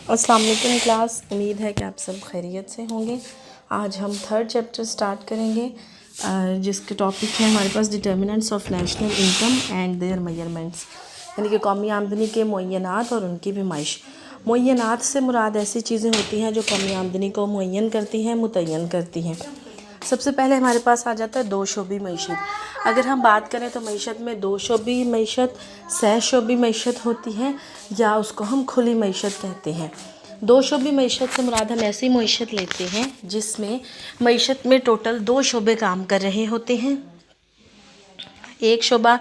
अस्सलाम वालेकुम क्लास, उम्मीद है कि आप सब खैरियत से होंगे। आज हम थर्ड चैप्टर स्टार्ट करेंगे जिसके टॉपिक है हमारे पास determinants of national income and their measurements, यानी कि कौमी आमदनी के मुअय्यनात और उनकी पैमाइश। मुअय्यनात से मुराद ऐसी चीज़ें होती हैं जो कौमी आमदनी को मुअय्यन करती हैं, मुतय्यन करती हैं। सबसे पहले हमारे पास आ जाता है दो शोबी मईशत। अगर हम बात करें तो मईशत में दो शोबी मईशत, सह शोबी मईशत होती है या उसको हम खुली मईशत कहते हैं। दो शोबी मईशत से मुराद हम ऐसी मईशत लेते हैं जिसमें मईशत में टोटल दो शोबे काम कर रहे होते हैं। एक शोबा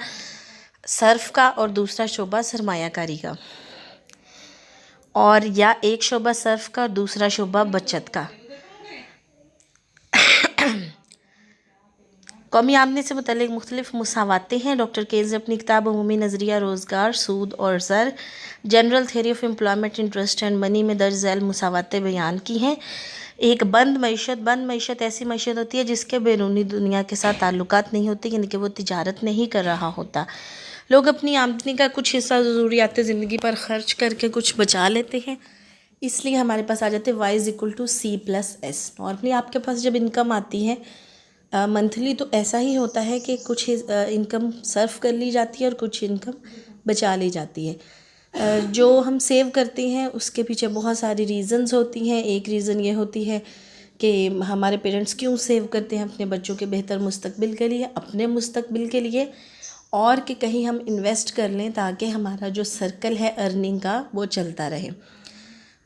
सर्फ का और दूसरा शोबा सरमायाकारी का, और या एक शोबा सर्फ का और दूसरा शोबा बचत का। कौमी आमदनी से मुतल्लिक़ मुख्तलिफ़ मुसावातें हैं। डॉक्टर केज ने अपनी किताब अमूमी नज़रिया रोज़गार, सूद और ज़र, general theory of employment, interest and money में दर्ज झैल मुसावातें बयान की हैं। एक बंद मईशत ऐसी मईशत होती है जिसके बैरूनी दुनिया के साथ ताल्लुकात नहीं होते, यानी कि वो तिजारत नहीं कर रहा होता। लोग अपनी आमदनी का कुछ हिस्सा ज़रूरियात ज़िंदगी पर ख़र्च करके कुछ बचा लेते हैं, इसलिए हमारे पास आ जाते Y=C+S। नॉर्मली आपके पास जब इनकम आती है मंथली तो ऐसा ही होता है कि कुछ इनकम सर्व कर ली जाती है और कुछ इनकम बचा ली जाती है। जो हम सेव करते हैं उसके पीछे बहुत सारी रीज़न्स होती हैं। एक रीज़न ये होती है कि हमारे पेरेंट्स क्यों सेव करते हैं, अपने बच्चों के बेहतर मुस्तकबिल के लिए, अपने मुस्तकबिल के लिए, और कि कहीं हम इन्वेस्ट कर लें ताकि हमारा जो सर्कल है अर्निंग का वो चलता रहे।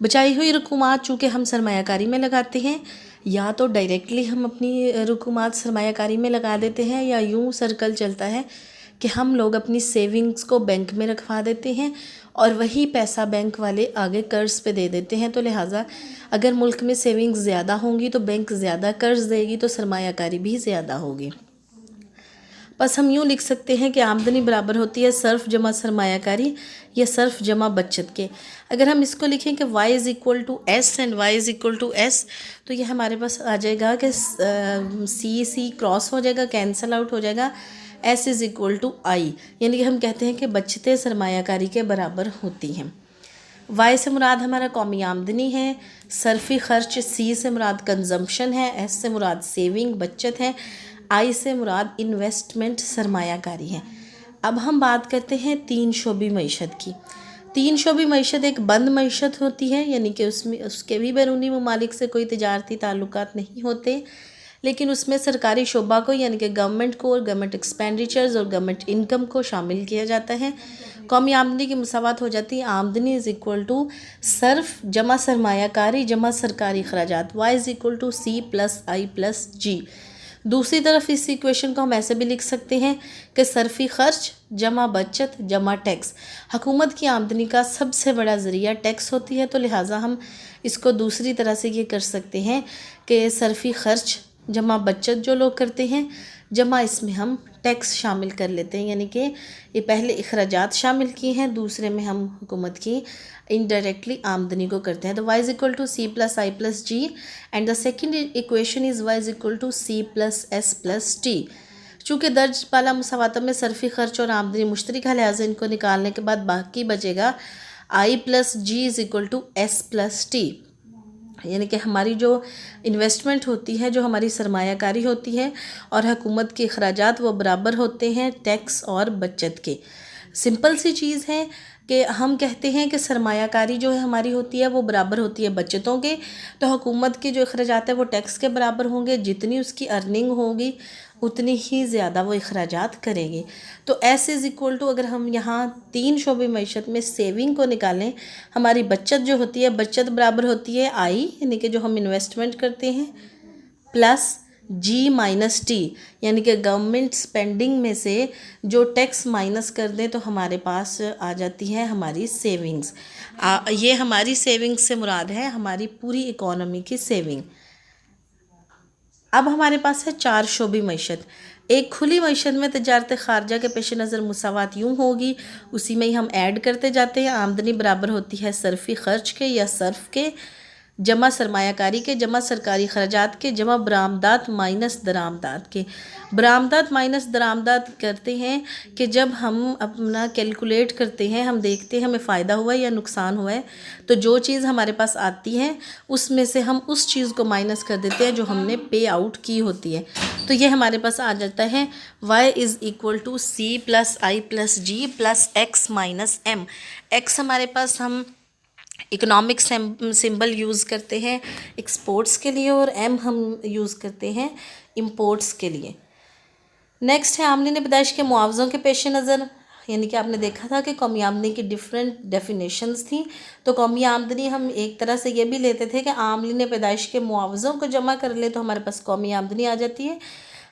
बचाई हुई रकूमात चूँकि हम सरमायाकारी में लगाते हैं, या तो डायरेक्टली हम अपनी रकूमात सरमायाकारी में लगा देते हैं, या यूँ सर्कल चलता है कि हम लोग अपनी सेविंग्स को बैंक में रखवा देते हैं और वही पैसा बैंक वाले आगे कर्ज़ पे दे देते हैं। तो लिहाजा अगर मुल्क में सेविंग्स ज़्यादा होंगी तो बैंक ज़्यादा कर्ज़ देगी, तो सरमायाकारी भी ज़्यादा होगी। बस हम यूँ लिख सकते हैं कि आमदनी बराबर होती है सर्फ जमा सरमायाकारी या सर्फ जमा बचत के। अगर हम इसको लिखें कि Y=S एंड Y=S, तो ये हमारे पास आ जाएगा कि C क्रॉस हो जाएगा, कैंसल आउट हो जाएगा, S=I, यानी कि हम कहते हैं कि बचतें सरमायाकारी के बराबर होती हैं। Y से मुराद हमारा कौमी आमदनी है, सर्फी खर्च C से मुराद कंजम्पशन है, S से मुराद सेविंग बचत है, I से मुराद इन्वेस्टमेंट सरमायाकारी है। अब हम बात करते हैं तीन शोबी मईशत की। तीन शोबी मईशत एक बंद मईशत होती है, यानी कि उसमें उसके भी बैरूनी ममालिक से कोई तिजारती ताल्लुकात नहीं होते, लेकिन उसमें सरकारी शोबा को यानी कि गवर्नमेंट को और गवर्नमेंट एक्सपेंडिचर्स और गवर्नमेंट इनकम को शामिल किया जाता है। कौमी आमदनी की मुसावात हो जाती है आमदनी सर्फ जमा सरमायाकारी जमा सरकारी अखराजात, Y=C+I+G। दूसरी तरफ इस इक्वेशन को हम ऐसे भी लिख सकते हैं कि सर्फी खर्च जमा बचत जमा टैक्स। हुकूमत की आमदनी का सबसे बड़ा ज़रिया टैक्स होती है, तो लिहाजा हम इसको दूसरी तरह से ये कर सकते हैं कि सर्फी खर्च जमा बचत जो लोग करते हैं, जमा इसमें हम टैक्स शामिल कर लेते हैं, यानी कि ये पहले अखराजात शामिल किए हैं, दूसरे में हम हुकूमत की इनडायरेक्टली आमदनी को करते हैं। तो Y=C+I+G and the second equation is Y=C+S+T। चूँकि दर्ज पाला मुसावातों में सर्फी खर्च और आमदनी मुश्तरक है, लिहाजा इनको निकालने के बाद बाकी बचेगा I+G=S+T, यानी कि हमारी जो इन्वेस्टमेंट होती है, जो हमारी सरमायाकारी होती है, और हुकूमत के अखराजात वो बराबर होते हैं टैक्स और बचत के। सिंपल सी चीज़ है कि हम कहते हैं कि सरमायाकारी जो है हमारी होती है वो बराबर होती है बचतों के, तो हुकूमत के जो अखराजात है वो टैक्स के बराबर होंगे। जितनी उसकी अर्निंग होगी उतनी ही ज़्यादा वो अखराजात करेंगे। तो S=, अगर हम यहाँ तीन शोबे मईशत में सेविंग को निकालें, हमारी बचत जो होती है, बचत बराबर होती है I, यानी कि जो हम इन्वेस्टमेंट करते हैं, प्लस G-T, यानी कि गवर्नमेंट स्पेंडिंग में से जो टैक्स माइनस कर दें तो हमारे पास आ जाती है हमारी सेविंग्स। ये हमारी सेविंग्स से मुराद है हमारी पूरी इकोनॉमी की सेविंग। अब हमारे पास है चार शोबी मईशत। एक खुली मईशत में तजारत खारजा के पेश नज़र मुसावात यूँ होगी, उसी में ही हम ऐड करते जाते हैं। आमदनी बराबर होती है सर्फी खर्च के या सर्फ के, जमा सरमायाकारी के, जमा सरकारी खर्चात के, जमा बरामदात माइनस दरामदात के। बरामदात माइनस दरामदात करते हैं कि जब हम अपना कैलकुलेट करते हैं, हम देखते हैं हमें फ़ायदा हुआ है या नुकसान हुआ है, तो जो चीज़ हमारे पास आती है उसमें से हम उस चीज़ को माइनस कर देते हैं जो हमने पे आउट की होती है। तो ये हमारे पास आ जाता है y is equal to C plus I plus G plus X minus M. X हमारे पास हम इकोनॉमिक सिंबल यूज़ करते हैं एक्सपोर्ट्स के लिए और एम हम यूज़ करते हैं इंपोर्ट्स के लिए। नेक्स्ट है आमदनी पैदाइश के मुआवज़ों के पेश नज़र, यानी कि आपने देखा था कि कौमी आमदनी की डिफरेंट डेफिनेशंस थी। तो कौमी आमदनी हम एक तरह से ये भी लेते थे कि आमदनी पैदाइश के मुआवज़ों को जमा कर ले तो हमारे पास कौमी आमदनी आ जाती है।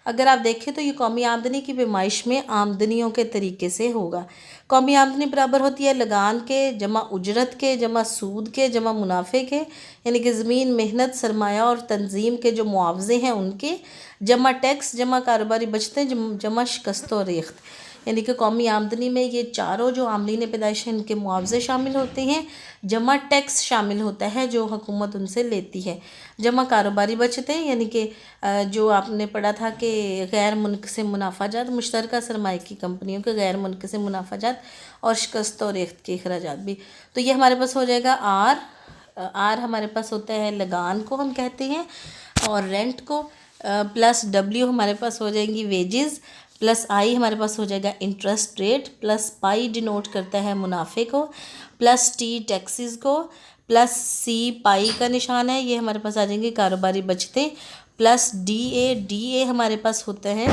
अगर आप देखें तो ये कौमी आमदनी की पैमाइश में आमदनियों के तरीके से होगा। कौमी आमदनी बराबर होती है लगान के जमा उजरत के जमा सूद के जमा मुनाफे के, यानी कि ज़मीन मेहनत सरमाया और तंजीम के जो मुआवजे हैं उनके, जमा टैक्स जमा कारोबारी बचतें जमा शिकस्त और रेख्त। यानी कि कौमी आमदनी में ये चारों जो आमदनी पैदाइश हैं इनके मुआवजे शामिल होते हैं, जमा टैक्स शामिल होता है जो हुकूमत उनसे लेती है, जमा कारोबारी बचतें यानी कि जो आपने पढ़ा था कि गैर मुनक़सिम मुनाफाजात मुश्तरका सरमाए की कंपनियों के गैर मुनक़सिम मुनाफाजात और शिकस्त और रेख्त के अखराजात भी। तो ये हमारे पास हो जाएगा आर हमारे पास होता है लगान को हम कहते हैं और रेंट को, प्लस डब्ल्यू हमारे पास हो जाएंगी वेजेस, प्लस आई हमारे पास हो जाएगा interest rate, plus pi denote करता है मुनाफे को, प्लस टी टैक्सेस को, प्लस सी पाई का निशान है ये हमारे पास आ जाएंगे कारोबारी बचतें, प्लस डी ए हमारे पास होता है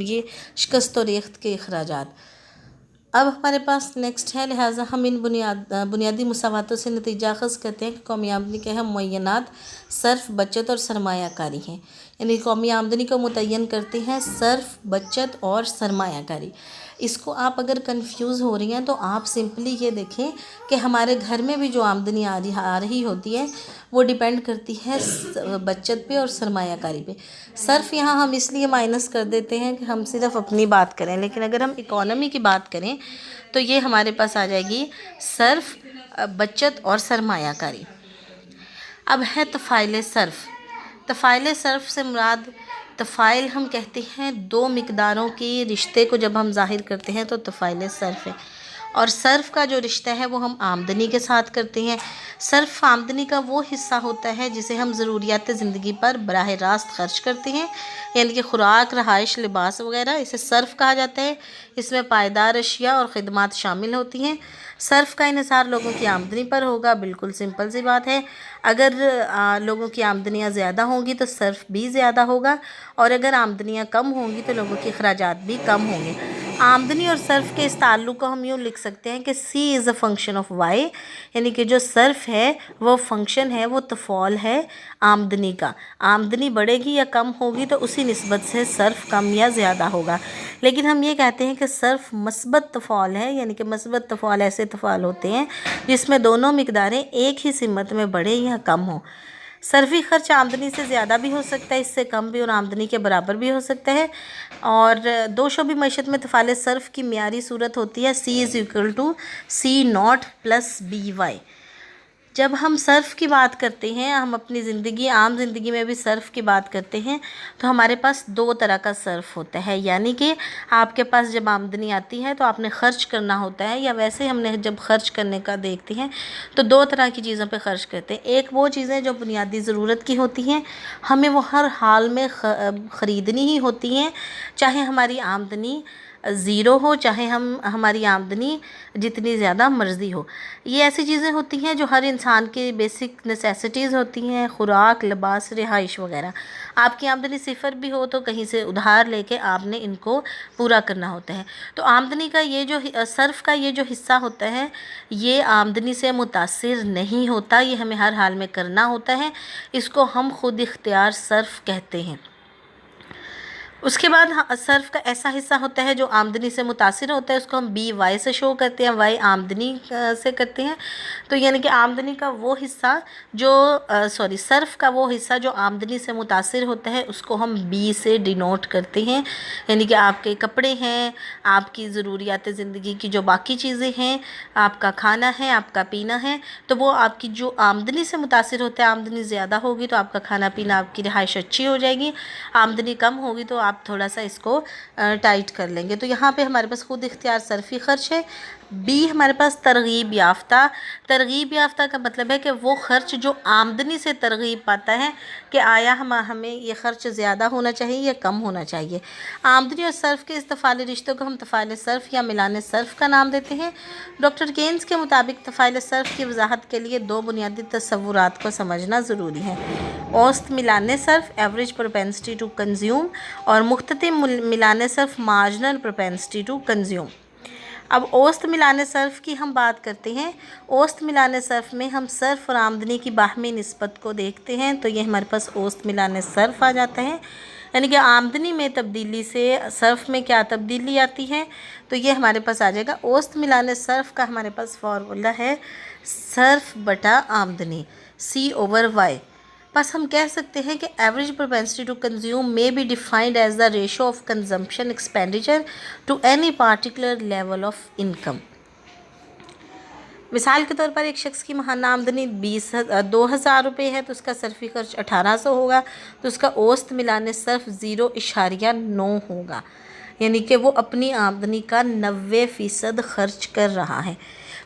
ये शिकस्त और रेख्त के अखराजात। अब हमारे पास नेक्स्ट है, लिहाजा हम इन बुनियादी मुसावातों से नतीजा अखज़ करते हैं कि कौमी आमदनी के हम मुय्यनात सर्फ बचत और सरमायाकारी हैं। यानी कौमी आमदनी को मुतय्यन करते हैं सर्फ बचत और सरमायाकारी। इसको आप अगर कंफ्यूज हो रही हैं तो आप सिंपली ये देखें कि हमारे घर में भी जो आमदनी आ रही होती है वो डिपेंड करती है बचत पे और सरमायाकारी पे। सर्फ यहाँ हम इसलिए माइनस कर देते हैं कि हम सिर्फ अपनी बात करें, लेकिन अगर हम इकोनॉमी की बात करें तो ये हमारे पास आ जाएगी सर्फ बचत और सरमायाकारी। अब है तफ़ाइल सर्फ। तफ़ाइल सर्फ से मुराद, तफ़ाइल हम कहते हैं दो मिकदारों के रिश्ते को जब हम ज़ाहिर करते हैं तो तफ़ाइल सर्फ है, और सर्फ का जो रिश्ता है वो हम आमदनी के साथ करते हैं। सर्फ आमदनी का वो हिस्सा होता है जिसे हम ज़रूरियात ज़िंदगी पर बराह रास्त खर्च करते हैं, यानी कि खुराक रहाइश लिबास वगैरह, इसे सर्फ कहा जाता है। इसमें पायदार अशिया और ख़िदमात शामिल होती हैं। सर्फ का इन्हिसार लोगों की आमदनी पर होगा, बिल्कुल सिंपल सी बात है। अगर लोगों की आमदनियाँ ज़्यादा होंगी तो सर्फ भी ज़्यादा होगा, और अगर आमदनियाँ कम होंगी तो लोगों के अखराजात भी कम होंगे। आमदनी और सर्फ के इस ताल्लुक़ को हम यूँ लिख सकते हैं कि C is a function of Y, यानी कि जो सर्फ है वो फंक्शन है, वो तफ़ौल है आमदनी का। आमदनी बढ़ेगी या कम होगी तो उसी निस्बत से सर्फ कम या ज़्यादा होगा। लेकिन हम ये कहते हैं कि सर्फ मस्बत तफ़ौल है, यानी कि मस्बत तफ़ौल ऐसे तफ़ौल होते हैं जिसमें दोनों मिकदारें एक ही सिमत में बढ़े या कम हो। सर्फी खर्च आमदनी से ज़्यादा भी हो सकता है, इससे कम भी, और आमदनी के बराबर भी हो सकता है। और दो शोबी मईशत में तफ़ाइल सर्फ की मियारी सूरत होती है C is equal to C naught plus B Y. जब हम सर्फ़ की बात करते हैं, हम अपनी ज़िंदगी आम ज़िंदगी में भी सर्फ़ की बात करते हैं, तो हमारे पास दो तरह का सर्फ़ होता है। यानी कि आपके पास जब आमदनी आती है तो आपने ख़र्च करना होता है, या वैसे हमने जब ख़र्च करने का देखते हैं तो दो तरह की चीज़ों पे ख़र्च करते हैं। एक वो चीज़ें जो बुनियादी ज़रूरत की होती हैं, हमें वो हर हाल में ख़रीदनी ही होती हैं, चाहे हमारी आमदनी ज़ीरो हो, चाहे हमारी आमदनी जितनी ज़्यादा मर्ज़ी हो। ये ऐसी चीज़ें होती हैं जो हर इंसान की बेसिक नेसेसिटीज़ होती हैं, खुराक लिबास रिहाइश वगैरह। आपकी आमदनी सिफ़र भी हो तो कहीं से उधार लेके आपने इनको पूरा करना होता है। तो आमदनी का ये जो सर्फ़ का ये जो हिस्सा होता है ये आमदनी से मुतासिर नहीं होता, ये हमें हर हाल में करना होता है। इसको हम खुद इख्तियार सर्फ़ कहते हैं। उसके बाद सर्फ का ऐसा हिस्सा होता है जो आमदनी से मुतासिर होता है, उसको हम बी वाई से शो करते हैं, वाई आमदनी से करते हैं। तो यानी कि आमदनी का वो हिस्सा जो सर्फ का वो हिस्सा जो आमदनी से मुतासिर होता है उसको हम बी से डिनोट करते हैं। यानी कि आपके कपड़े हैं, आपकी ज़रूरियात ज़िंदगी की जो बाकी चीज़ें हैं, आपका खाना है, आपका पीना है, तो वो आपकी जो आमदनी से मुतासिर होता है। आमदनी ज़्यादा होगी तो आपका खाना पीना, आपकी रिहाइश अच्छी हो जाएगी। आमदनी कम होगी तो आप थोड़ा सा इसको टाइट कर लेंगे। तो यहाँ पे हमारे पास खुद इख्तियार सरफ़ी ख़र्च है। बी हमारे पास तरगीब याफ्ता। तरगीब याफ्ता का मतलब है कि वो ख़र्च जो आमदनी से तरगीब पाता है कि आया हमें ये ख़र्च ज़्यादा होना चाहिए या कम होना चाहिए। आमदनी और सर्फ़ के इस तफ़ाइली रिश्तों को हम तफ़ाइल सर्फ़ या मिलान सर्फ़ का नाम देते हैं। डॉक्टर केन्स के मुताबिक तफ़ाइल सर्फ़ की वजाहत के लिए दो बुनियादी तसव्वुरात को समझना ज़रूरी है। औसत मिलान सर्फ़ एवरेज प्रोपेंसिटी टू कंज्यूम और मुख्ततिम मिलान सर्फ़ मार्जिनल प्रोपेंसिटी टू कंज्यूम। अब औसत मिलान सर्फ़ की हम बात करते हैं। औसत मिलान सर्फ़ में हम सर्फ़ और आमदनी की बाहमी निस्बत को देखते हैं। तो ये हमारे पास औसत मिलान सर्फ़ आ जाता है। यानी कि आमदनी में तब्दीली से सर्फ़ में क्या तब्दीली आती है, तो ये हमारे पास आ जाएगा। औसत मिलान सर्फ़ का हमारे पास फार्मूला है सर्फ़ बटा आमदनी, सी ओवर वाई। बस हम कह सकते हैं कि average propensity to consume may be defined as the ratio of consumption expenditure to any particular level of income. मिसाल के तौर पर एक शख्स की माहाना आमदनी 2,000 रुपये है तो उसका सर्फी खर्च 1800 होगा, तो उसका औसत मिलान सर्फ 0.9 होगा। यानी कि वो अपनी आमदनी का 90% खर्च कर रहा है।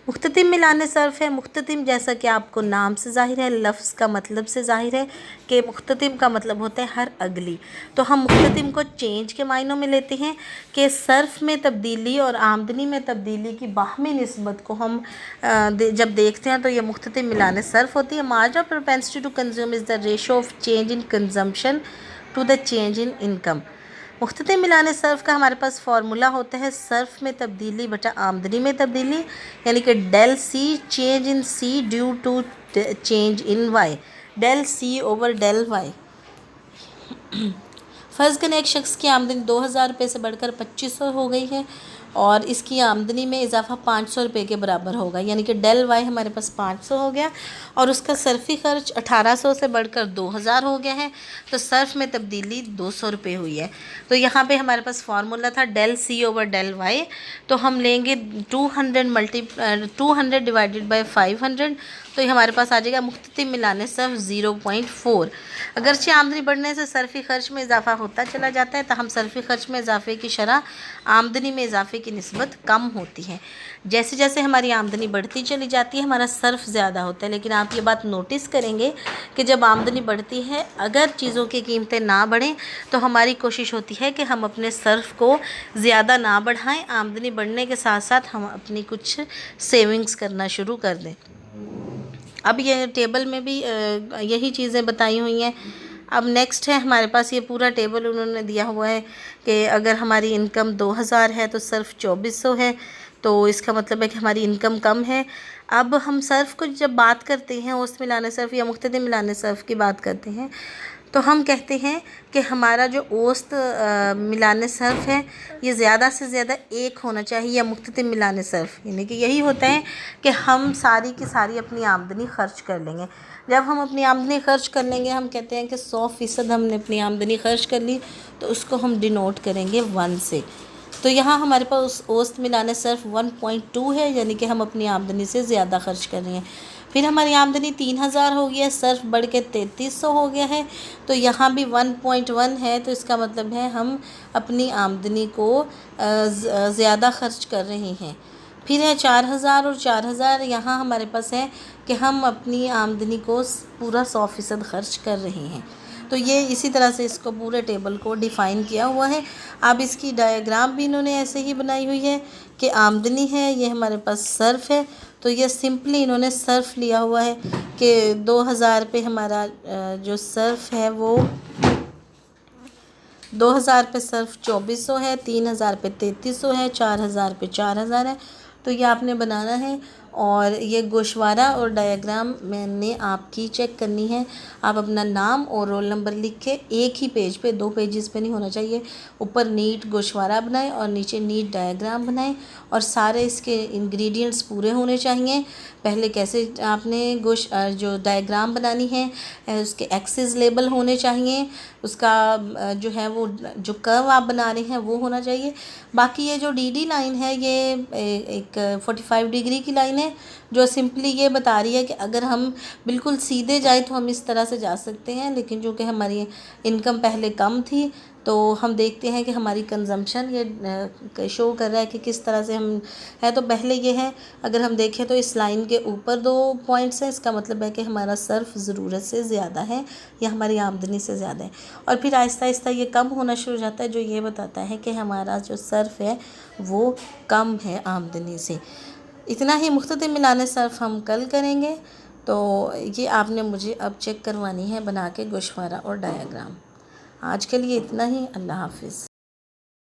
मुख्ततिम मिलान सर्फ है। मुख्ततिम जैसा कि आपको नाम से ज़ाहिर है, लफ्ज़ का मतलब से ज़ाहिर है कि मुख्ततिम का मतलब होता है हर अगली। तो हम मुख्ततिम को चेंज के मायनों में लेते हैं कि सर्फ में तब्दीली और आमदनी में तब्दीली की बाहमी निस्बत को हम जब देखते हैं तो ये मुख्ततिम मिलान सर्फ होती है। Marginal propensity to consume is the ratio of change in consumption to the change in income. मुख्ततिम मिलान सर्फ का हमारे पास फार्मूला होता है सर्फ में तब्दीली बटा आमदनी में तब्दीली, यानी कि del C change in C due to change in Y, del C over del Y. फ़र्ज़ करें एक शख्स की आमदनी 2,000 रुपये से बढ़कर 2,500 हो गई है और इसकी आमदनी में इजाफा 500 रुपये के बराबर होगा, यानी कि डेल वाई हमारे पास 500 हो गया और उसका सर्फी खर्च 1800 से बढ़कर 2,000 हो गया है। तो सर्फ में तब्दीली 200 रुपये हुई है। तो यहाँ पे हमारे पास फार्मूला था del C over del Y. तो हम लेंगे 200 डिवाइडेड बाई 500, तो ये हमारे पास आ जाएगा मुख्ततिम मिलान सर्फ 0.4। अगरचे आमदनी बढ़ने से सर्फी खर्च में इजाफा होता चला जाता है, तो हम सर्फी खर्च में इजाफे की शरह आमदनी में इजाफे की निस्बत कम होती है। जैसे जैसे हमारी आमदनी बढ़ती चली जाती है हमारा सर्फ ज़्यादा होता है। लेकिन आप ये बात नोटिस करेंगे कि जब आमदनी बढ़ती है, अगर चीज़ों की कीमतें ना बढ़ें तो हमारी कोशिश होती है कि हम अपने सर्फ को ज़्यादा ना बढ़ाएं। आमदनी बढ़ने के साथ साथ हम अपनी कुछ सेविंग्स करना शुरू कर दें। अब ये टेबल में भी यही चीज़ें बताई हुई हैं। अब नेक्स्ट है हमारे पास ये पूरा टेबल उन्होंने दिया हुआ है कि अगर हमारी इनकम 2,000 है तो सर्फ 2,400 है, तो इसका मतलब है कि हमारी इनकम कम है। अब हम सर्फ को जब बात करते हैं, औसत मिलान सर्फ या मुख्ततिम मिलान सर्फ की बात करते हैं, तो हम कहते हैं कि हमारा जो औसत मिलान सर्फ है ये ज़्यादा से ज़्यादा 1 होना चाहिए, या मुख्ततिम मिलान सर्फ यानी कि यही होता है कि हम सारी की सारी अपनी आमदनी खर्च कर लेंगे। जब हम अपनी आमदनी खर्च कर लेंगे, हम कहते हैं कि 100% हमने अपनी आमदनी खर्च कर ली, तो उसको हम डिनोट करेंगे 1 से। तो यहाँ हमारे पास औसत मिलान सर्फ 1.2 है, यानी कि हम अपनी आमदनी से ज़्यादा खर्च कर रहे हैं। फिर हमारी आमदनी 3,000 हो गया, सर्फ बढ़ के 3,300 हो गया है, तो यहाँ भी 1.1 है। तो इसका मतलब है हम अपनी आमदनी को ज़्यादा खर्च कर रहे हैं। फिर है 4,000 और 4,000, यहाँ हमारे पास है कि हम अपनी आमदनी को पूरा 100% खर्च कर रहे हैं। तो ये इसी तरह से इसको पूरे टेबल को डिफ़ाइन किया हुआ है। अब इसकी डायग्राम भी इन्होंने ऐसे ही बनाई हुई है कि आमदनी है, ये हमारे पास सर्फ है, तो ये सिंपली इन्होंने सर्फ लिया हुआ है कि 2,000 पे हमारा जो सर्फ है वो 2,000 पे सर्फ 2,400 है, 3,000 पे 3,300 है, 4,000 पे 4,000 है। तो ये आपने बनाना है और ये गोशवारा और डायग्राम मैंने आपकी चेक करनी है। आप अपना नाम और रोल नंबर लिख के एक ही पेज पे, 2 पेजेस पे नहीं होना चाहिए, ऊपर नीट गोशवारा बनाएं और नीचे नीट डायग्राम बनाएं और सारे इसके इंग्रेडिएंट्स पूरे होने चाहिए। पहले कैसे आपने जो डायग्राम बनानी है उसके एक्सिस लेबल होने चाहिए, उसका जो है वो जो कर्व आप बना रहे हैं वो होना चाहिए। बाकी ये जो डी लाइन है ये एक 45 डिग्री की लाइन है जो सिंपली ये बता रही है कि अगर हम बिल्कुल सीधे जाए तो हम इस तरह से जा सकते हैं, लेकिन चूँकि हमारी इनकम पहले कम थी तो हम देखते हैं कि हमारी कंजम्पशन ये शो कर रहा है कि किस तरह से हम है। तो पहले ये है, अगर हम देखें तो इस लाइन के ऊपर 2 पॉइंट्स हैं, इसका मतलब है कि हमारा सर्फ ज़रूरत से ज़्यादा है या हमारी आमदनी से ज़्यादा है। और फिर आहिस्ता आहिस्ता ये कम होना शुरू हो जाता है, जो ये बताता है कि हमारा जो सर्फ है वो कम है आमदनी से। इतना ही मुख्तलिफ मिलाने सर्फ हम कल करेंगे। तो ये आपने मुझे अब चेक करवानी है बना के गोशवारा और डायग्राम। आज के लिए इतना ही। अल्लाह हाफिज़।